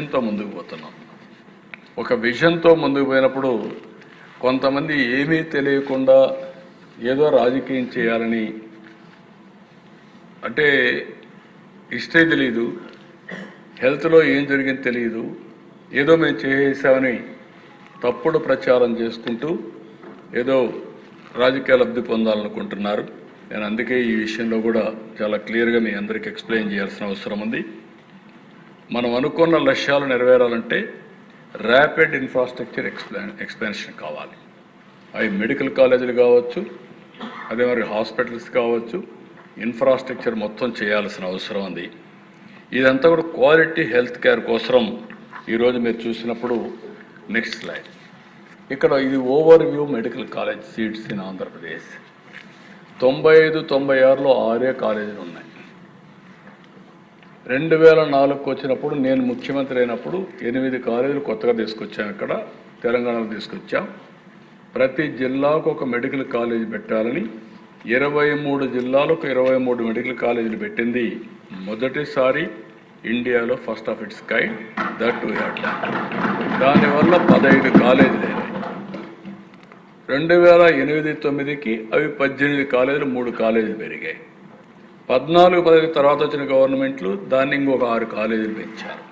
విజన్తో ముందుకు పోతున్నాం. ఒక విజన్తో ముందుకు పోయినప్పుడు కొంతమంది ఏమీ తెలియకుండా ఏదో రాజకీయం చేయాలని, అంటే హిస్టరీ తెలియదు, హెల్త్లో ఏం జరిగింది తెలియదు, ఏదో మేము చేసామని తప్పుడు ప్రచారం చేసుకుంటూ ఏదో రాజకీయ లబ్ధి పొందాలనుకుంటున్నారు. నేను అందుకే ఈ విషయంలో కూడా చాలా క్లియర్గా మీ అందరికీ ఎక్స్ప్లెయిన్ చేయాల్సిన అవసరం ఉంది. మనం అనుకున్న లక్ష్యాలు నెరవేరాలంటే ర్యాపిడ్ ఇన్ఫ్రాస్ట్రక్చర్ ఎక్స్పాన్షన్ కావాలి. అవి మెడికల్ కాలేజీలు కావచ్చు, అదే మరి హాస్పిటల్స్ కావచ్చు, ఇన్ఫ్రాస్ట్రక్చర్ మొత్తం చేయాల్సిన అవసరం ఉంది. ఇదంతా కూడా క్వాలిటీ హెల్త్ కేర్ కోసం ఈరోజు మీరు చూసినప్పుడు నెక్స్ట్ స్లైడ్, ఇక్కడ ఇది over view medical college seats in Andhra Pradesh. 95-96లో 6 కాలేజీలు ఉన్నాయి. 2004కు వచ్చినప్పుడు నేను ముఖ్యమంత్రి అయినప్పుడు 8 కాలేజీలు కొత్తగా తీసుకొచ్చాం. ఇక్కడ తెలంగాణలో తీసుకొచ్చాం. ప్రతి జిల్లాకు ఒక మెడికల్ కాలేజీ పెట్టాలని 23 జిల్లాలకు 23 మెడికల్ కాలేజీలు పెట్టింది మొదటిసారి ఇండియాలో, first of it's kind, that to had. దానివల్ల 15 కాలేజీలు అయినాయి. 2008-9కి అవి 18 కాలేజీలు, 3 కాలేజీలు పెరిగాయి. 14-15 తర్వాత వచ్చిన గవర్నమెంట్లు దాన్ని ఇంకొక 6 కాలేజీలు పెంచారు.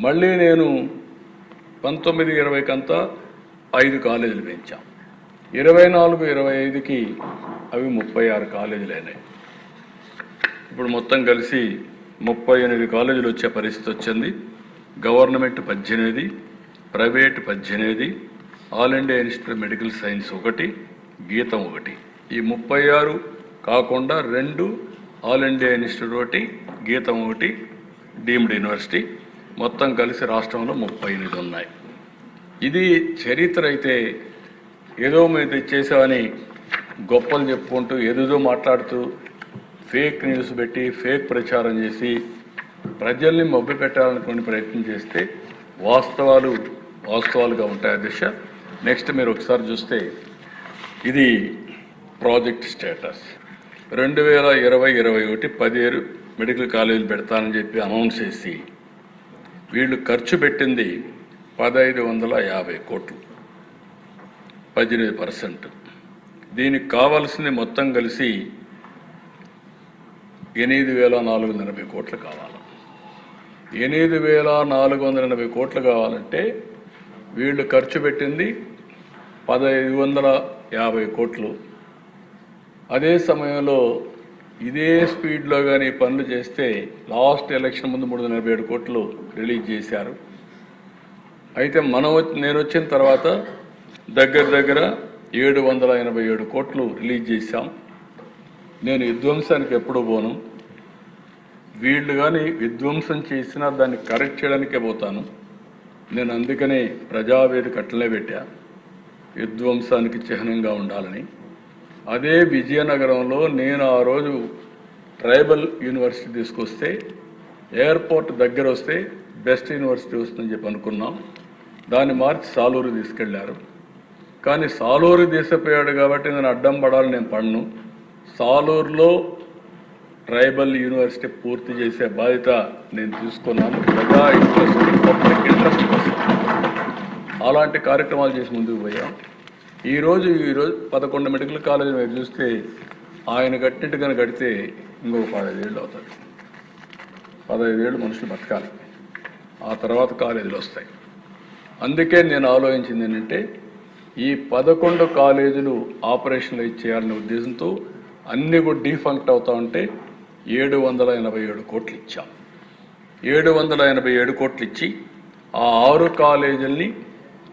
మళ్ళీ నేను 19-20కంతా 5 కాలేజీలు పెంచాం. 24-25కి అవి 36 కాలేజీలు అయినాయి. ఇప్పుడు మొత్తం కలిసి 38 కాలేజీలు వచ్చే పరిస్థితి వచ్చింది. Government 18, private 18, all India institute medical science 1, గీతం 1. ఈ 36 కాకుండా 2 ఆల్ ఇండియా ఇన్స్టిట్యూట్ 1, గీతం 1 డీమ్డ్ యూనివర్సిటీ, మొత్తం కలిసి రాష్ట్రంలో 38 ఉన్నాయి. ఇది చరిత్ర అయితే ఏదో మేము తెచ్చేసామని గొప్పలు చెప్పుకుంటూ ఏదేదో మాట్లాడుతూ ఫేక్ న్యూస్ పెట్టి ఫేక్ ప్రచారం చేసి ప్రజల్ని మభ్య పెట్టాలనుకునే ప్రయత్నం చేస్తే వాస్తవాలుగా ఉంటాయి అధ్యక్ష. నెక్స్ట్ మీరు ఒకసారి చూస్తే ఇది ప్రాజెక్ట్ స్టేటస్. 2020-21 17 మెడికల్ కాలేజీలు పెడతానని చెప్పి అనౌన్స్ చేసి వీళ్ళు ఖర్చు పెట్టింది 1550 కోట్లు, 18%. దీనికి కావాల్సింది మొత్తం కలిసి 8480 కోట్లు కావాలి. 8480 కోట్లు కావాలంటే వీళ్ళు ఖర్చు పెట్టింది 1550 కోట్లు. అదే సమయంలో ఇదే స్పీడ్లో కానీ పనులు చేస్తే లాస్ట్ ఎలక్షన్ ముందు 347 కోట్లు రిలీజ్ చేశారు. అయితే నేను వచ్చిన తర్వాత దగ్గర 787 కోట్లు రిలీజ్ చేశాం. నేను విధ్వంసానికి ఎప్పుడు పోను. వీళ్ళు కానీ విధ్వంసం చేసినా దాన్ని కరెక్ట్ చేయడానికే పోతాను. నేను అందుకనే ప్రజావేదిక అట్లనే పెట్టా, విధ్వంసానికి చిహ్నంగా ఉండాలని. అదే విజయనగరంలో నేను ఆ రోజు ట్రైబల్ యూనివర్సిటీ తీసుకొస్తే ఎయిర్పోర్ట్ దగ్గర వస్తే బెస్ట్ యూనివర్సిటీ వస్తుందని చెప్పి అనుకున్నాం. దాన్ని మార్చి సాలూరు తీసుకెళ్లారు. కానీ సాలూరు తీసుకుపోయాడు కాబట్టి నేను అడ్డం పడాలని నేను పడను. సాలూరులో ట్రైబల్ యూనివర్సిటీ పూర్తి చేసే బాధ్యత నేను తీసుకున్నాను. ప్రజా ఇంట్రెస్ట్, పబ్లిక్ ఇంట్రెస్ట్ కోసం అలాంటి కార్యక్రమాలు చేసి ముందుకు పోయాం. ఈరోజు 11 మెడికల్ కాలేజీలు మీరు చూస్తే ఆయన కట్టినట్టు కనుక కడితే ఇంకొక 15 ఏళ్ళు అవుతుంది. 15 ఏళ్ళు మనుషులు బతకాలి, ఆ తర్వాత కాలేజీలు వస్తాయి. అందుకే నేను ఆలోచించింది ఏంటంటే ఈ 11 కాలేజీలు ఆపరేషన్లు ఇచ్చేయాలనే ఉద్దేశంతో అన్నీ కూడా డీఫంక్ట్ అవుతా ఉంటే 787 కోట్లు ఇచ్చాం. 787 కోట్లు ఇచ్చి ఆ 6 కాలేజీల్ని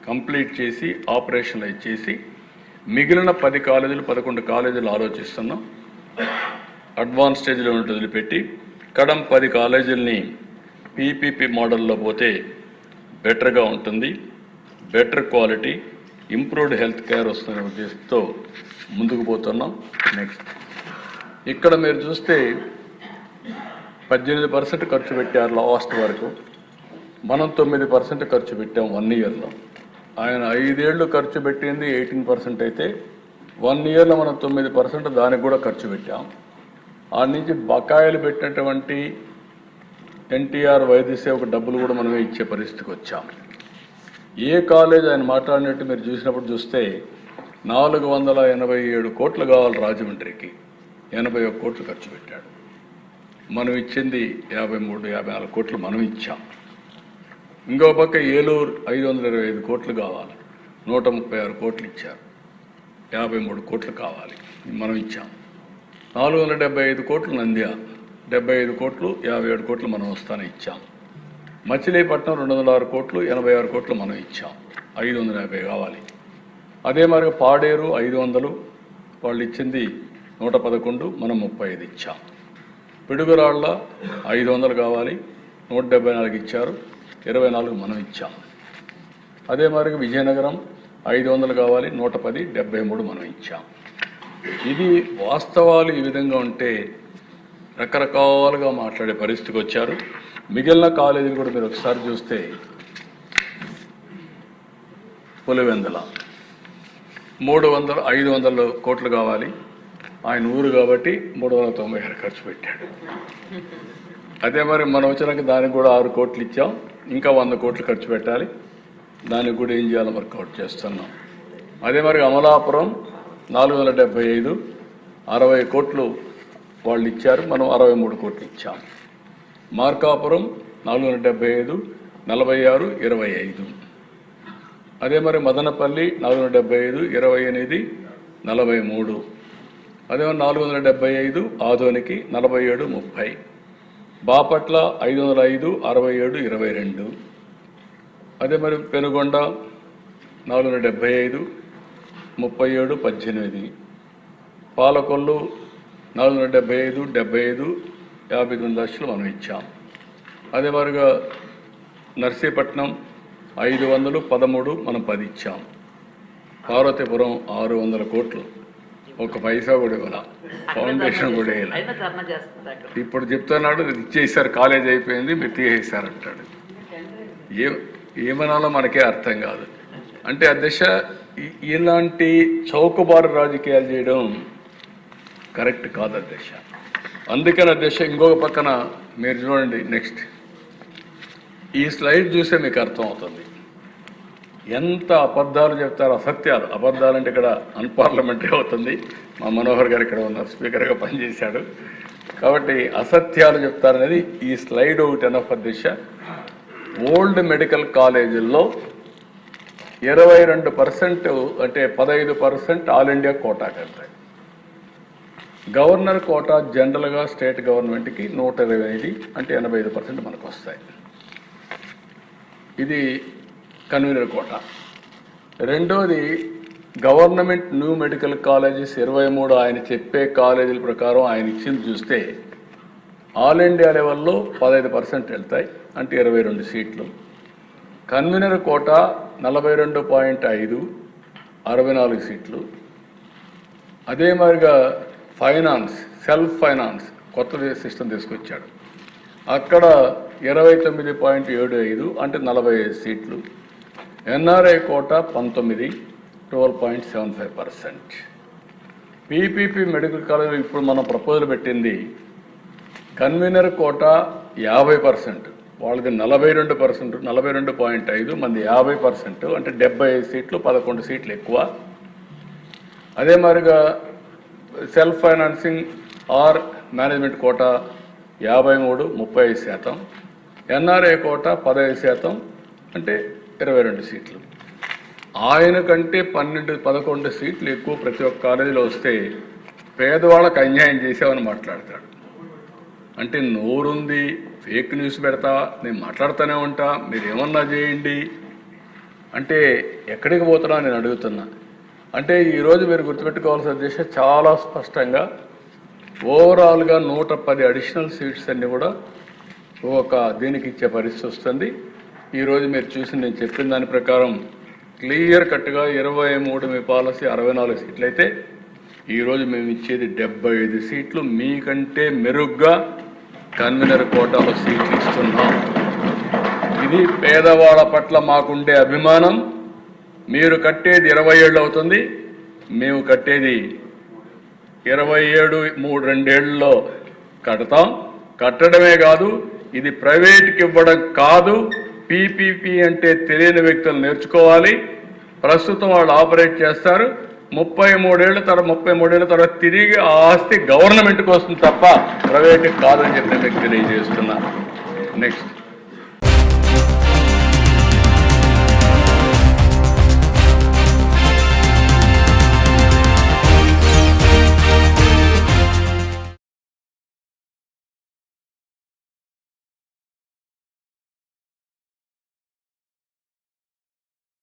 కంప్లీట్ చేసి ఆపరేషన్లు ఇచ్చేసి మిగిలిన 10 కాలేజీలు 11 కాలేజీలు ఆలోచిస్తున్నాం. అడ్వాన్స్ స్టేజ్లో వదిలిపెట్టి కడం 10 కాలేజీలని పీపీపీ మోడల్లో పోతే బెటర్గా ఉంటుంది, better quality, improved health care వస్తున్న ఉద్దేశంతో ముందుకు పోతున్నాం. నెక్స్ట్ ఇక్కడ మీరు చూస్తే 18% ఖర్చు పెట్టారు లాస్ట్ వరకు. మనం 9% ఖర్చు పెట్టాం 1 ఇయర్లో. ఆయన 5 ఏళ్ళు ఖర్చు పెట్టింది 18% అయితే 1 ఇయర్లో మనం 9% దానికి కూడా ఖర్చు పెట్టాం. ఆ నుంచి బకాయిలు పెట్టినటువంటి ఎన్టీఆర్ వైద్య సేవకు డబ్బులు కూడా మనమే ఇచ్చే పరిస్థితికి వచ్చాం. ఏ కాలేజ్ ఆయన మాట్లాడినట్టు మీరు చూసినప్పుడు చూస్తే 487 కోట్లు కావాలి రాజమండ్రికి, 81 కోట్లు ఖర్చు పెట్టాడు. మనం ఇచ్చింది 53-54 కోట్లు మనం ఇచ్చాం. ఇంకో పక్క ఏలూరు 525 కోట్లు కావాలి, 136 కోట్లు ఇచ్చారు. 53 కోట్లు కావాలి, మనం ఇచ్చాం. 475 కోట్లు నంద్యాల, 75 కోట్లు 57 కోట్లు మనం వస్తానే ఇచ్చాం. మచిలీపట్నం 206 కోట్లు 86 కోట్లు మనం ఇచ్చాం. 550 కావాలి. అదే మరి పాడేరు 500, వాళ్ళు ఇచ్చింది 111, మనం 35 ఇచ్చాం. పిడుగురాళ్ళ 500 కావాలి, 174 ఇచ్చారు, 24 మనం ఇచ్చాం. అదే మరి విజయనగరం 500 కావాలి, 110, 73 మనం ఇచ్చాం. ఇది వాస్తవాలు ఈ విధంగా ఉంటే రకరకాలుగా మాట్లాడే పరిస్థితికి వచ్చారు. మిగిలిన కాలేజీలు కూడా మీరు ఒకసారి చూస్తే పులివెందుల 500 కోట్లు కావాలి, ఆయన ఊరు కాబట్టి 396 ఖర్చు పెట్టాడు. అదే మరి మనం వచ్చినాక దానికి కూడా 6 కోట్లు ఇచ్చాం, ఇంకా 100 కోట్లు ఖర్చు పెట్టాలి. దానికి కూడా ఏం చేయాలో వర్కౌట్ చేస్తున్నాం. అదే మరి అమలాపురం 475, 60 కోట్లు వాళ్ళు ఇచ్చారు, మనం 63 కోట్లు ఇచ్చాం. మార్కాపురం 475, 46, 25. అదే మరి మదనపల్లి 475, 28, 43. అదే మరి 475 ఆదోనికి 47, 30. బాపట్ల 505, 67, 22. అదే మరి పెనుగొండ 475, 37, 18. పాలకొల్లు 475, 75, 59 లక్షలు మనం ఇచ్చాం. అదే మరిగా నర్సీపట్నం 500, 13, మనం 10 ఇచ్చాం. పార్వతీపురం 600 కోట్లు, 1 పైసా కూడా ఇవ్వాల, ఫౌండేషన్ కూడా వేయాలి. ఇప్పుడు చెప్తున్నాడు ఇచ్చేసారు, కాలేజ్ అయిపోయింది, మీరు తీసేసారంటాడు. ఏమనాలో మనకే అర్థం కాదు. అంటే అధ్యక్ష, ఇలాంటి చౌకబారు రాజకీయాలు చేయడం కరెక్ట్ కాదు అధ్యక్ష. అందుకని అధ్యక్ష, ఇంకొక పక్కన మీరు చూడండి, నెక్స్ట్ ఈ స్లైడ్ చూస్తే మీకు అర్థం అవుతుంది ఎంత అబద్ధాలు చెప్తారు, అసత్యాలు. అబద్ధాలు అంటే ఇక్కడ అన్పార్లమెంటరీ అవుతుంది. మా మనోహర్ గారు ఇక్కడ ఉన్నారు, స్పీకర్గా పనిచేశాడు కాబట్టి అసత్యాలు చెప్తారనేది ఈ స్లైడ్ ఒకటి ఎనఫ్ అధ్యక్ష. ఓల్డ్ మెడికల్ కాలేజీల్లో 22% అంటే 15% ఆల్ ఇండియా కోటాకి వెళ్తాయి. గవర్నర్ కోటా జనరల్గా స్టేట్ గవర్నమెంట్కి 125 అంటే 85% మనకు వస్తాయి. ఇది కన్వీనర్ కోటా. రెండోది గవర్నమెంట్ న్యూ మెడికల్ కాలేజెస్ 23 ఆయన చెప్పే కాలేజీల ప్రకారం ఆయన ఇచ్చింది చూస్తే ఆల్ ఇండియా లెవెల్లో 15% వెళ్తాయి, అంటే 22 సీట్లు. కన్వీనర్ కోటా 42.5, 64 సీట్లు. అదే మాదిరిగా ఫైనాన్స్, సెల్ఫ్ ఫైనాన్స్ కొత్త సిస్టమ్ తీసుకొచ్చాడు, అక్కడ 29.75 అంటే 45 సీట్లు. NRI quota 19, 12.75%. PPP medical college ఇప్పుడు మనం ప్రపోజల్ పెట్టింది కన్వీనర్ కోటా 50%, వాళ్ళది 42%, 42.5, మంది 50% అంటే 75 సీట్లు, 11 సీట్లు ఎక్కువ. అదే మాదిరిగా self financing or management quota 53, 30%. NRI quota 15% అంటే 22 సీట్లు. ఆయన కంటే 11 సీట్లు ఎక్కువ ప్రతి ఒక్క కాలేజీలో వస్తే పేదవాళ్ళకి అన్యాయం చేసామని మాట్లాడతాడు. అంటే నోరుంది, ఫేక్ న్యూస్ పెడతా, నేను మాట్లాడుతూనే ఉంటా, మీరు ఏమన్నా చేయండి అంటే ఎక్కడికి పోతున్నా నేను అడుగుతున్నా. అంటే ఈరోజు మీరు గుర్తుపెట్టుకోవాల్సిన ఉద్దేశం చాలా స్పష్టంగా ఓవరాల్గా 110 అడిషనల్ సీట్స్ అన్నీ కూడా ఒక దీనికి ఇచ్చే పరిస్థితి వస్తుంది. ఈరోజు మీరు చూసి నేను చెప్పిన దాని ప్రకారం క్లియర్ కట్గా 23 మీ పాలసీ 64 సీట్లు అయితే ఈరోజు మేము ఇచ్చేది 75 సీట్లు, మీకంటే మెరుగ్గా కన్వీనర్ కోటాలో సీట్లు ఇస్తున్నాం. ఇది పేదవాళ్ళ పట్ల మాకుండే అభిమానం. మీరు కట్టేది 27 అవుతుంది, మేము కట్టేది 27, 2 ఏళ్లలో కడతాం. కట్టడమే కాదు ఇది ప్రైవేట్కి ఇవ్వడం కాదు. పీపీపీ అంటే తెలియని వ్యక్తులు నేర్చుకోవాలి. ప్రస్తుతం వాళ్ళు ఆపరేట్ చేస్తారు. 33 ఏళ్ల తర్వాత తిరిగి ఆ ఆస్తి గవర్నమెంట్కి వస్తుంది తప్ప ప్రైవేట్కి కాదని చెప్పి మీకు తెలియజేస్తున్నాను. నెక్స్ట్